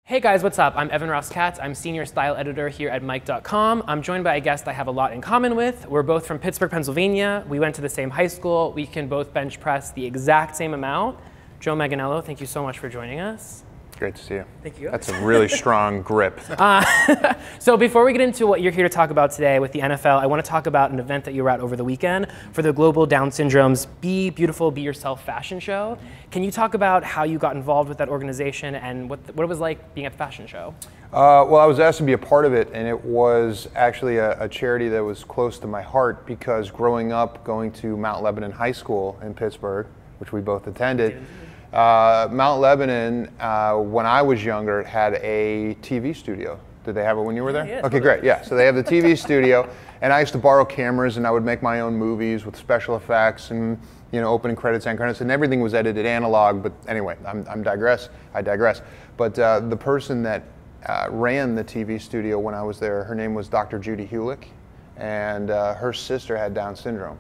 Hey guys, what's up? I'm Evan Ross Katz. I'm Senior Style Editor here at Mike.com. I'm joined by a guest I have a lot in common with. We're both from Pittsburgh, Pennsylvania. We went to the same high school. We can both bench press the exact same amount. Joe Manganiello, thank you so much for joining us. Great to see you. Thank you. That's a really strong grip. So before we get into what you're here to talk about today with the NFL, I want to talk about an event that you were at over the weekend for the Global Down Syndrome's Be Beautiful, Be Yourself fashion show. Can you talk about how you got involved with that organization and what it was like being at the fashion show? Well, I was asked to be a part of it, and it was actually a charity that was close to my heart because growing up, going to Mount Lebanon High School in Pittsburgh, which we both attended, Mount Lebanon, when I was younger, had a TV studio. Did they have it when you were there? Yeah, okay, great. Yeah, so they have the TV studio, and I used to borrow cameras, and I would make my own movies with special effects and opening credits, end credits, and everything was edited analog. But anyway, I digress. But the person that ran the TV studio when I was there, her name was Dr. Judy Hulick, and her sister had Down syndrome.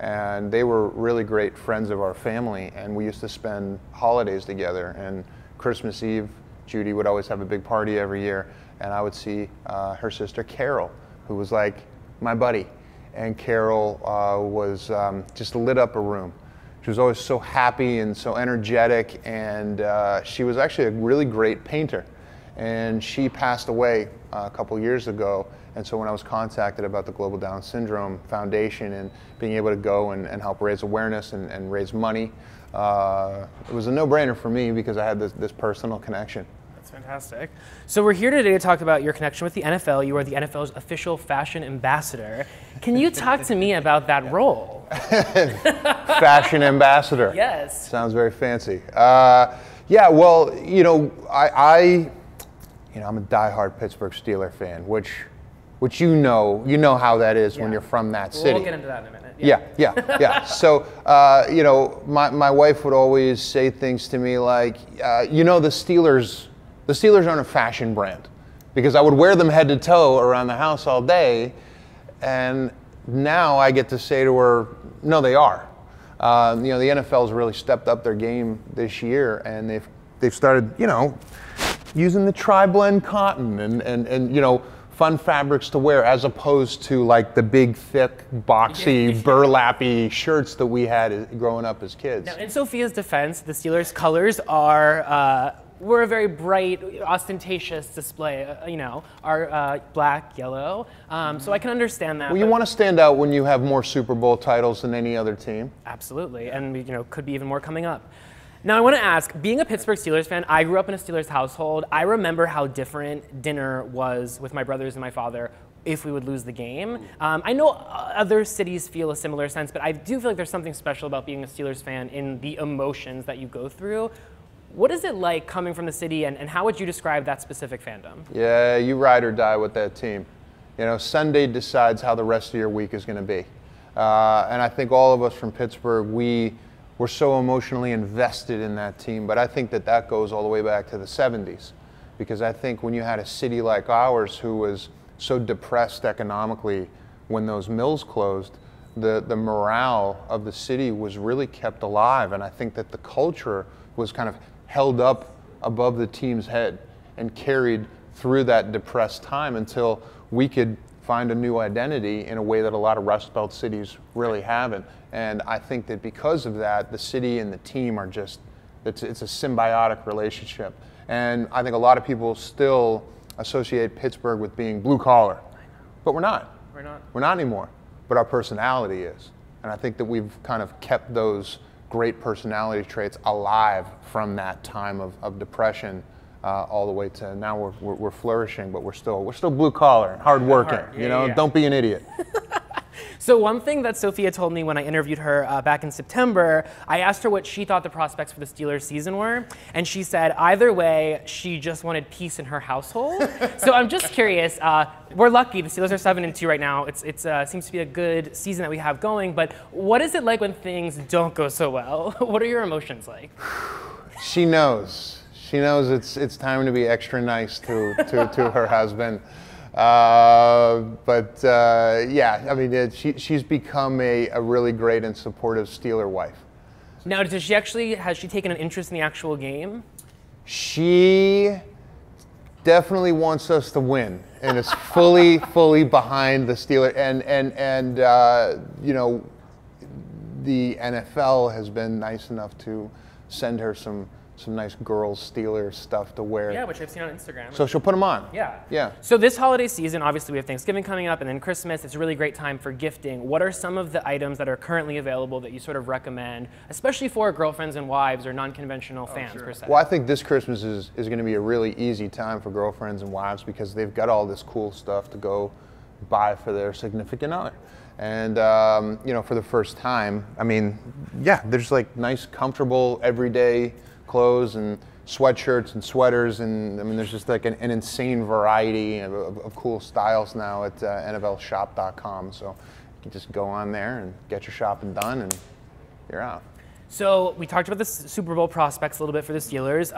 And they were really great friends of our family, and we used to spend holidays together. And Christmas Eve, Judy would always have a big party every year, and I would see her sister Carol, who was like my buddy. And Carol was just lit up a room. She was always so happy and so energetic, and she was actually a really great painter. And she passed away a couple years ago. And so when I was contacted about the Global Down Syndrome Foundation and being able to go and help raise awareness and raise money, it was a no-brainer for me because I had this personal connection. That's fantastic. So we're here today to talk about your connection with the NFL. You are the NFL's official fashion ambassador. Can you talk to me about that role? Fashion ambassador. Yes. Sounds very fancy. Yeah, well, I'm a diehard Pittsburgh Steelers fan, which you know how that is when you're from that city. We'll get into that in a minute. Yeah. So, my wife would always say things to me like, the Steelers aren't a fashion brand, because I would wear them head to toe around the house all day, and now I get to say to her, no, they are. The NFL's really stepped up their game this year, and they've started, using the tri-blend cotton and fun fabrics to wear, as opposed to like the big, thick, boxy, burlappy shirts that we had growing up as kids. Now, in Sophia's defense, the Steelers' colors were a very bright, ostentatious display. Are black, yellow. So I can understand that. Well, you want to stand out when you have more Super Bowl titles than any other team. Absolutely, and could be even more coming up. Now I want to ask, being a Pittsburgh Steelers fan, I grew up in a Steelers household. I remember how different dinner was with my brothers and my father if we would lose the game. I know other cities feel a similar sense, but I do feel like there's something special about being a Steelers fan in the emotions that you go through. What is it like coming from the city, and how would you describe that specific fandom? Yeah, you ride or die with that team. Sunday decides how the rest of your week is going to be. And I think all of us from Pittsburgh, we're so emotionally invested in that team, but I think that goes all the way back to the 70s, because I think when you had a city like ours who was so depressed economically when those mills closed, the morale of the city was really kept alive, and I think that the culture was kind of held up above the team's head and carried through that depressed time until we could find a new identity in a way that a lot of Rust Belt cities really haven't. And I think that because of that, the city and the team are just, it's a symbiotic relationship. And I think a lot of people still associate Pittsburgh with being blue collar, but we're not. We're not anymore, but our personality is. And I think that we've kind of kept those great personality traits alive from that time of depression all the way to now we're flourishing, but we're still blue collar and hard working. Don't be an idiot. So one thing that Sophia told me when I interviewed her back in September, I asked her what she thought the prospects for the Steelers season were, and she said either way, she just wanted peace in her household. So I'm just curious, we're lucky, the Steelers are 7-2 right now. It seems to be a good season that we have going, but what is it like when things don't go so well? What are your emotions like? She knows. She knows it's time to be extra nice to her husband. Yeah, I mean, she's become a really great and supportive Steeler wife. Now, has she taken an interest in the actual game? She definitely wants us to win, and is fully behind the Steelers. And you know, the NFL has been nice enough to send her some nice girls Steelers stuff to wear. Yeah, which I've seen on Instagram. So she'll put them on. Yeah. Yeah. So this holiday season, obviously we have Thanksgiving coming up and then Christmas. It's a really great time for gifting. What are some of the items that are currently available that you sort of recommend, especially for girlfriends and wives or non-conventional fans per se? Well, I think this Christmas is going to be a really easy time for girlfriends and wives because they've got all this cool stuff to go buy for their significant other. And, you know, for the first time, I mean, yeah, there's like nice, comfortable, everyday clothes and sweatshirts and sweaters, and I mean there's just like an insane variety of cool styles now at NFLshop.com, so you can just go on there and get your shopping done and you're out. So we talked about the Super Bowl prospects a little bit for the Steelers,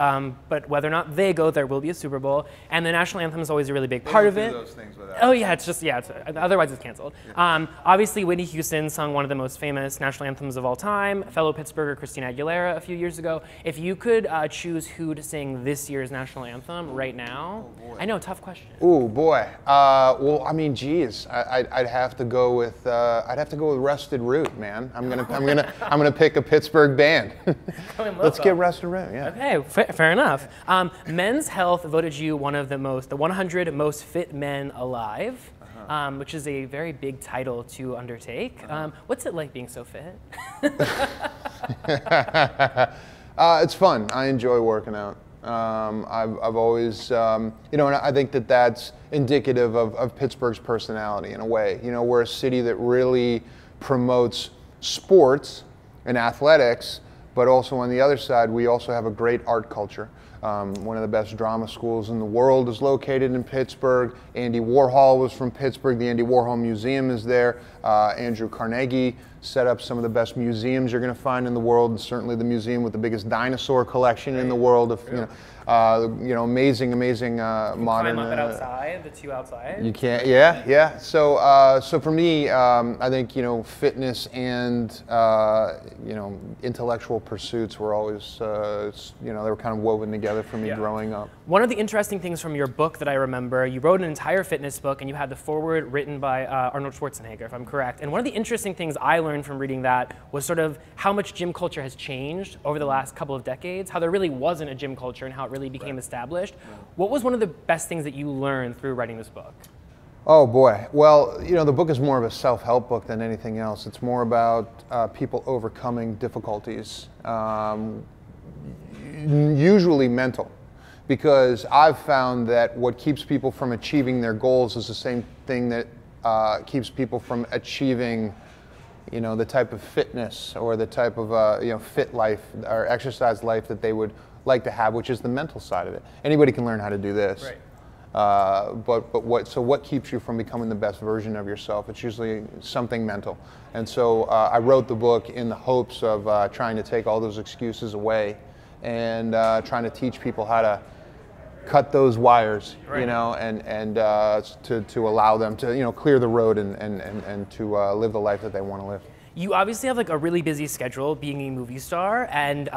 but whether or not they go, there will be a Super Bowl, and the national anthem is always a really big part of it. Those things without Oh yeah, it's just otherwise it's canceled. Yeah. Obviously, Whitney Houston sung one of the most famous national anthems of all time. Fellow Pittsburgher Christina Aguilera a few years ago. If you could choose who to sing this year's national anthem right now, I know, tough question. Oh boy. Well, I mean, geez, I'd have to go with Rusted Root, man. I'm gonna pick a Pittsburgh band. Let's get Rusted Root. Yeah. Okay, fair enough. Men's Health voted you one of the 100 most fit men alive, which is a very big title to undertake. What's it like being so fit? It's fun. I enjoy working out. I've always, you know, and I think that that's indicative of Pittsburgh's personality in a way. You know, we're a city that really promotes sports and athletics, but also on the other side, we also have a great art culture. One of the best drama schools in the world is located in Pittsburgh. Andy Warhol was from Pittsburgh. The Andy Warhol Museum is there. Andrew Carnegie set up some of the best museums you're going to find in the world, and certainly the museum with the biggest dinosaur collection in the world. Of you know, amazing modern. Climb up it outside, the two outside. You can't, yeah. So, so for me, I think, you know, fitness and you know, intellectual pursuits were always, you know, they were kind of woven together for me growing up. One of the interesting things from your book that I remember, you wrote an entire fitness book, and you had the foreword written by Arnold Schwarzenegger, if I'm correct. And one of the interesting things I learned from reading that was sort of how much gym culture has changed over the last couple of decades, how there really wasn't a gym culture and how it really became established. What was one of the best things that you learned through writing this book? Oh boy. Well, you know, the book is more of a self-help book than anything else. It's more about people overcoming difficulties, usually mental, because I've found that what keeps people from achieving their goals is the same thing that keeps people from achieving, you know, the type of fitness or the type of you know, fit life or exercise life that they would like to have, which is the mental side of it. Anybody can learn how to do this. Right. But what keeps you from becoming the best version of yourself? It's usually something mental. And so I wrote the book in the hopes of trying to take all those excuses away and trying to teach people how to cut those wires, you know, and to allow them to, you know, clear the road and to live the life that they want to live. You obviously have like a really busy schedule being a movie star, and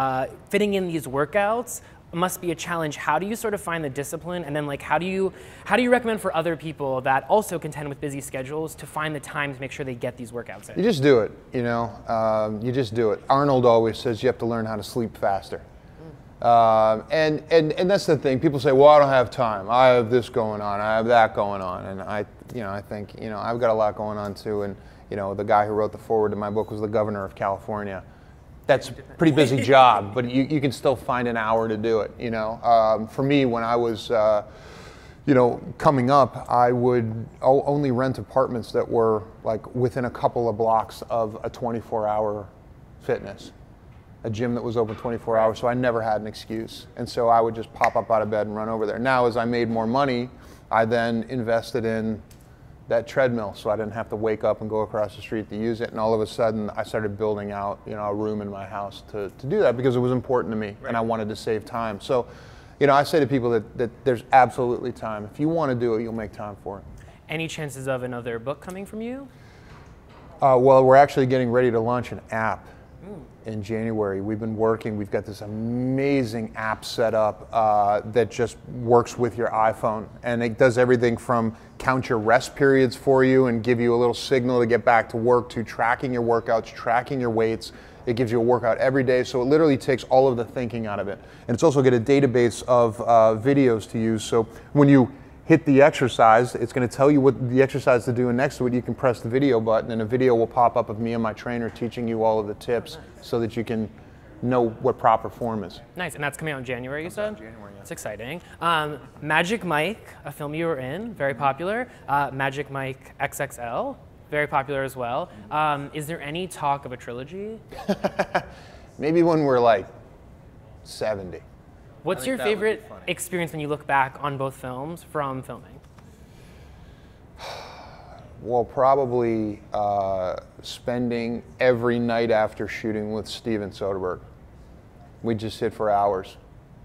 fitting in these workouts must be a challenge. How do you sort of find the discipline, and then like how do you recommend for other people that also contend with busy schedules to find the time to make sure they get these workouts in? You just do it, you know. You just do it. Arnold always says you have to learn how to sleep faster. And that's the thing. People say, well, I don't have time. I have this going on. I have that going on. And I think, you know, I've got a lot going on too. And, you know, the guy who wrote the foreword to my book was the governor of California. That's a pretty busy job, but you can still find an hour to do it, you know. For me, when I was, you know, coming up, I would only rent apartments that were like within a couple of blocks of a 24-hour fitness. A gym that was open 24 hours, so I never had an excuse. And so I would just pop up out of bed and run over there. Now, as I made more money, I then invested in that treadmill, so I didn't have to wake up and go across the street to use it. And all of a sudden, I started building out, you know, a room in my house to do that because it was important to me, and I wanted to save time. So, you know, I say to people that there's absolutely time. If you want to do it, you'll make time for it. Any chances of another book coming from you? Well, we're actually getting ready to launch an app in January. We've been working, we've got this amazing app set up that just works with your iPhone, and it does everything from count your rest periods for you and give you a little signal to get back to work, to tracking your workouts, tracking your weights. It gives you a workout every day, so it literally takes all of the thinking out of it. And it's also got a database of videos to use, so when you hit the exercise, it's going to tell you what the exercise to do, and next to it you can press the video button and a video will pop up of me and my trainer teaching you all of the tips so that you can know what proper form is. Nice, and that's coming out in January, you said? January, yeah. That's exciting. Magic Mike, a film you were in, very popular. Magic Mike XXL, very popular as well. Is there any talk of a trilogy? Maybe when we're like 70. What's your favorite experience when you look back on both films from filming? Well, probably spending every night after shooting with Steven Soderbergh. We'd just sit for hours,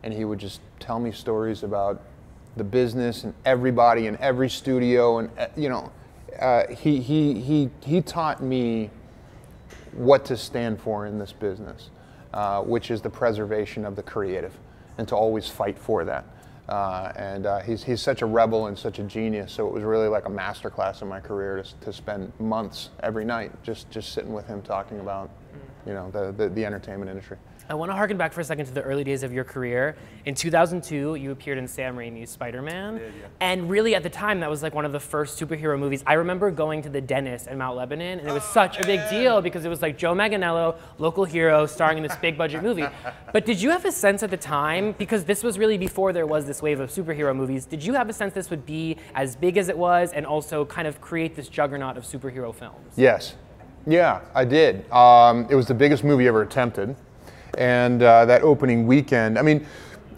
and he would just tell me stories about the business and everybody in every studio, and you know, he taught me what to stand for in this business, which is the preservation of the creative, and to always fight for that. He's such a rebel and such a genius, so it was really like a masterclass in my career to spend months every night just sitting with him talking about, you know, the entertainment industry. I want to harken back for a second to the early days of your career. In 2002, you appeared in Sam Raimi's Spider-Man. Yeah. And really at the time, that was like one of the first superhero movies. I remember going to the dentist in Mount Lebanon, and it was such a big deal because it was like Joe Manganiello, local hero, starring in this big budget movie. But did you have a sense at the time, because this was really before there was this wave of superhero movies, did you have a sense this would be as big as it was and also kind of create this juggernaut of superhero films? Yes. Yeah, I did. It was the biggest movie ever attempted. And that opening weekend, I mean,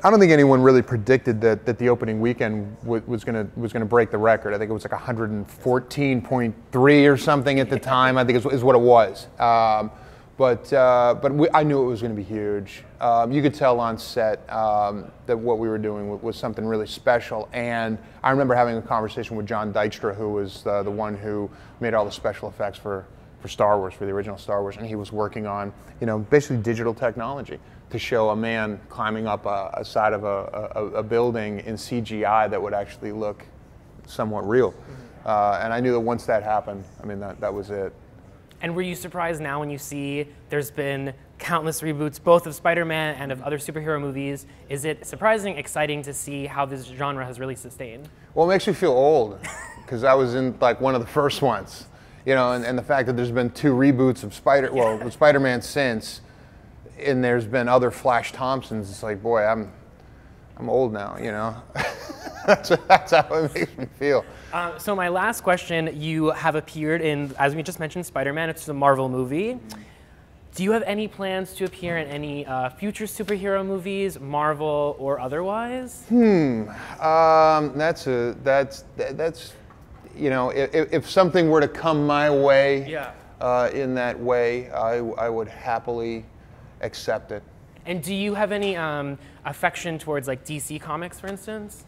I don't think anyone really predicted that the opening weekend was gonna break the record. I think it was like 114.3 or something at the time. I think is what it was. I knew it was going to be huge. You could tell on set that what we were doing was something really special. And I remember having a conversation with John Dykstra, who was the one who made all the special effects for Star Wars, for the original Star Wars, and he was working on, you know, basically digital technology to show a man climbing up a side of a building in CGI that would actually look somewhat real. And I knew that once that happened, I mean, that was it. And were you surprised now when you see there's been countless reboots, both of Spider-Man and of other superhero movies? Is it surprising, exciting to see how this genre has really sustained? Well, it makes me feel old, because I was in like one of the first ones. You know, and the fact that there's been 2 reboots of Spider-Man since, and there's been other Flash Thompsons. It's like, boy, I'm old now. You know, that's how it makes me feel. So my last question: you have appeared in, as we just mentioned, Spider-Man. It's a Marvel movie. Do you have any plans to appear in any future superhero movies, Marvel or otherwise? That's you know, if something were to come my way, in that way, I would happily accept it. And do you have any affection towards like DC Comics, for instance?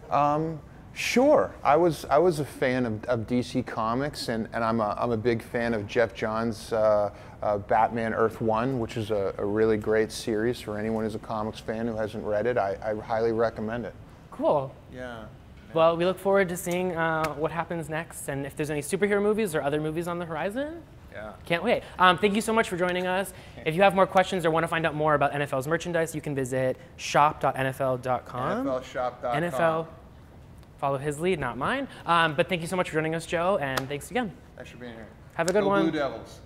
Sure. I was a fan of DC Comics, and I'm a big fan of Jeff Johns' Batman Earth 1, which is a really great series for anyone who's a comics fan who hasn't read it. I highly recommend it. Cool. Yeah. Well, we look forward to seeing what happens next, and if there's any superhero movies or other movies on the horizon. Yeah. Can't wait. Thank you so much for joining us. If you have more questions or want to find out more about NFL's merchandise, you can visit shop.nfl.com. NFLshop.com. NFL, follow his lead, not mine. But thank you so much for joining us, Joe, and thanks again. Thanks for being here. Have a good Go one. Blue Devils.